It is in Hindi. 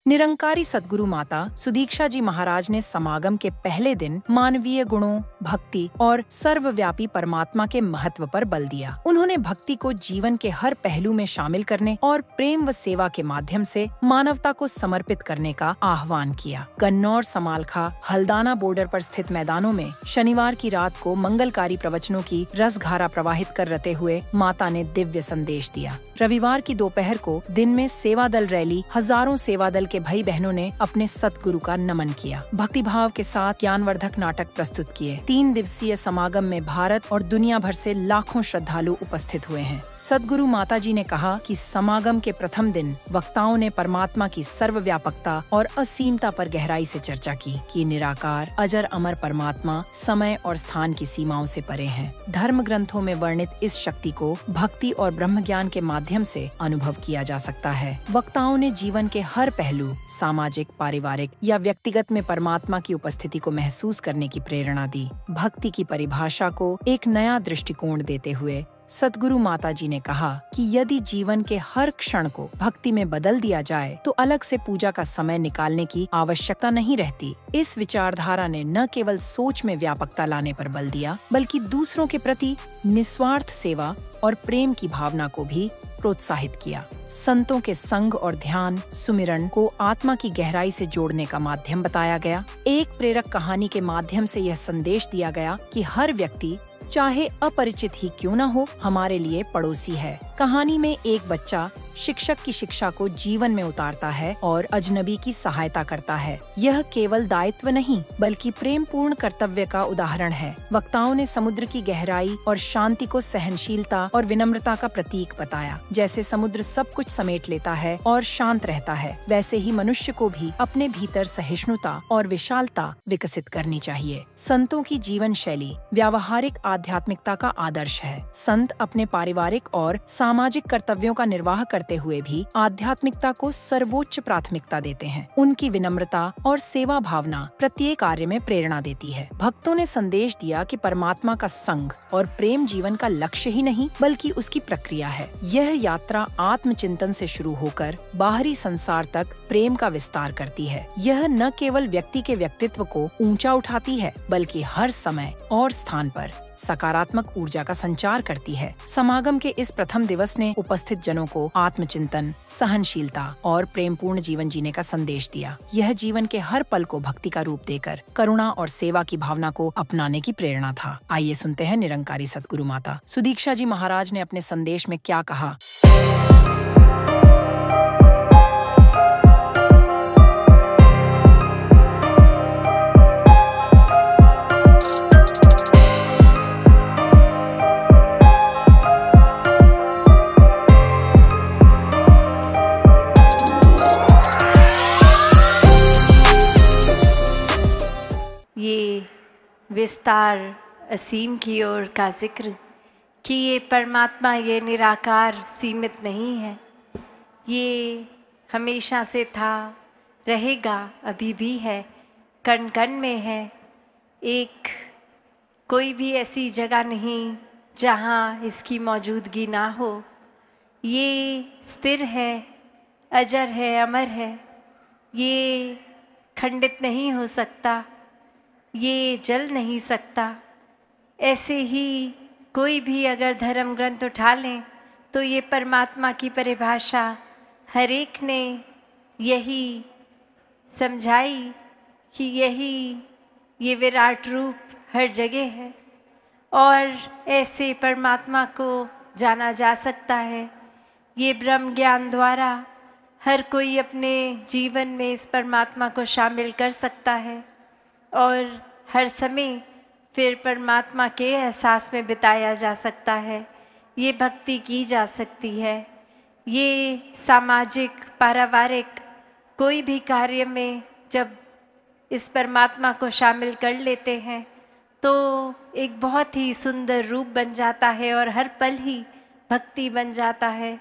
निरंकारी सद्गुरु माता सुदीक्षा जी महाराज ने समागम के पहले दिन मानवीय गुणों, भक्ति और सर्वव्यापी परमात्मा के महत्व पर बल दिया। उन्होंने भक्ति को जीवन के हर पहलू में शामिल करने और प्रेम व सेवा के माध्यम से मानवता को समर्पित करने का आह्वान किया। कन्नौर, समालखा, हल्दाना बॉर्डर पर स्थित मैदानों में शनिवार की रात को मंगलकारी प्रवचनों की रसधारा प्रवाहित कर रते हुए माता ने दिव्य संदेश दिया। रविवार की दोपहर को दिन में सेवा दल रैली, हजारों सेवा दल के भाई बहनों ने अपने सतगुरु का नमन किया। भक्तिभाव के साथ ज्ञानवर्धक नाटक प्रस्तुत किए। 3 दिवसीय समागम में भारत और दुनिया भर से लाखों श्रद्धालु उपस्थित हुए हैं। सद्गुरु माता जी ने कहा कि समागम के प्रथम दिन वक्ताओं ने परमात्मा की सर्वव्यापकता और असीमता पर गहराई से चर्चा की कि निराकार, अजर अमर परमात्मा समय और स्थान की सीमाओं से परे हैं। धर्म ग्रंथों में वर्णित इस शक्ति को भक्ति और ब्रह्म ज्ञान के माध्यम से अनुभव किया जा सकता है। वक्ताओं ने जीवन के हर पहलू, सामाजिक, पारिवारिक या व्यक्तिगत में परमात्मा की उपस्थिति को महसूस करने की प्रेरणा दी। भक्ति की परिभाषा को एक नया दृष्टिकोण देते हुए सद्गुरु माता जी ने कहा कि यदि जीवन के हर क्षण को भक्ति में बदल दिया जाए तो अलग से पूजा का समय निकालने की आवश्यकता नहीं रहती। इस विचारधारा ने न केवल सोच में व्यापकता लाने पर बल दिया, बल्कि दूसरों के प्रति निस्वार्थ सेवा और प्रेम की भावना को भी प्रोत्साहित किया। संतों के संग और ध्यान, सुमिरन को आत्मा की गहराई से जोड़ने का माध्यम बताया गया। एक प्रेरक कहानी के माध्यम से यह संदेश दिया गया कि हर व्यक्ति, चाहे अपरिचित ही क्यों न हो, हमारे लिए पड़ोसी है। कहानी में एक बच्चा शिक्षक की शिक्षा को जीवन में उतारता है और अजनबी की सहायता करता है। यह केवल दायित्व नहीं, बल्कि प्रेम पूर्ण कर्तव्य का उदाहरण है। वक्ताओं ने समुद्र की गहराई और शांति को सहनशीलता और विनम्रता का प्रतीक बताया। जैसे समुद्र सब कुछ समेट लेता है और शांत रहता है, वैसे ही मनुष्य को भी अपने भीतर सहिष्णुता और विशालता विकसित करनी चाहिए। संतों की जीवन शैली व्यावहारिक आध्यात्मिकता का आदर्श है। संत अपने पारिवारिक और सामाजिक कर्तव्यों का निर्वाह करते हुए भी आध्यात्मिकता को सर्वोच्च प्राथमिकता देते हैं। उनकी विनम्रता और सेवा भावना प्रत्येक कार्य में प्रेरणा देती है। भक्तों ने संदेश दिया कि परमात्मा का संग और प्रेम जीवन का लक्ष्य ही नहीं, बल्कि उसकी प्रक्रिया है। यह यात्रा आत्मचिंतन से शुरू होकर बाहरी संसार तक प्रेम का विस्तार करती है। यह न केवल व्यक्ति के व्यक्तित्व को ऊंचा उठाती है, बल्कि हर समय और स्थान पर सकारात्मक ऊर्जा का संचार करती है। समागम के इस प्रथम दिवस ने उपस्थित जनों को आत्मचिंतन, सहनशीलता और प्रेमपूर्ण जीवन जीने का संदेश दिया। यह जीवन के हर पल को भक्ति का रूप देकर करुणा और सेवा की भावना को अपनाने की प्रेरणा था। आइए सुनते हैं निरंकारी सद्गुरु माता सुदीक्षा जी महाराज ने अपने संदेश में क्या कहा। ये विस्तार असीम की ओर का जिक्र कि ये परमात्मा, ये निराकार सीमित नहीं है। ये हमेशा से था, रहेगा, अभी भी है, कण कण में है। एक कोई भी ऐसी जगह नहीं जहाँ इसकी मौजूदगी ना हो। ये स्थिर है, अजर है, अमर है। ये खंडित नहीं हो सकता, ये जल नहीं सकता। ऐसे ही कोई भी अगर धर्म ग्रंथ उठा लें तो ये परमात्मा की परिभाषा हर एक ने यही समझाई कि ये विराट रूप हर जगह है और ऐसे परमात्मा को जाना जा सकता है। ये ब्रह्म ज्ञान द्वारा हर कोई अपने जीवन में इस परमात्मा को शामिल कर सकता है और हर समय फिर परमात्मा के एहसास में बिताया जा सकता है। ये भक्ति की जा सकती है। ये सामाजिक, पारिवारिक कोई भी कार्य में जब इस परमात्मा को शामिल कर लेते हैं तो एक बहुत ही सुंदर रूप बन जाता है और हर पल ही भक्ति बन जाता है।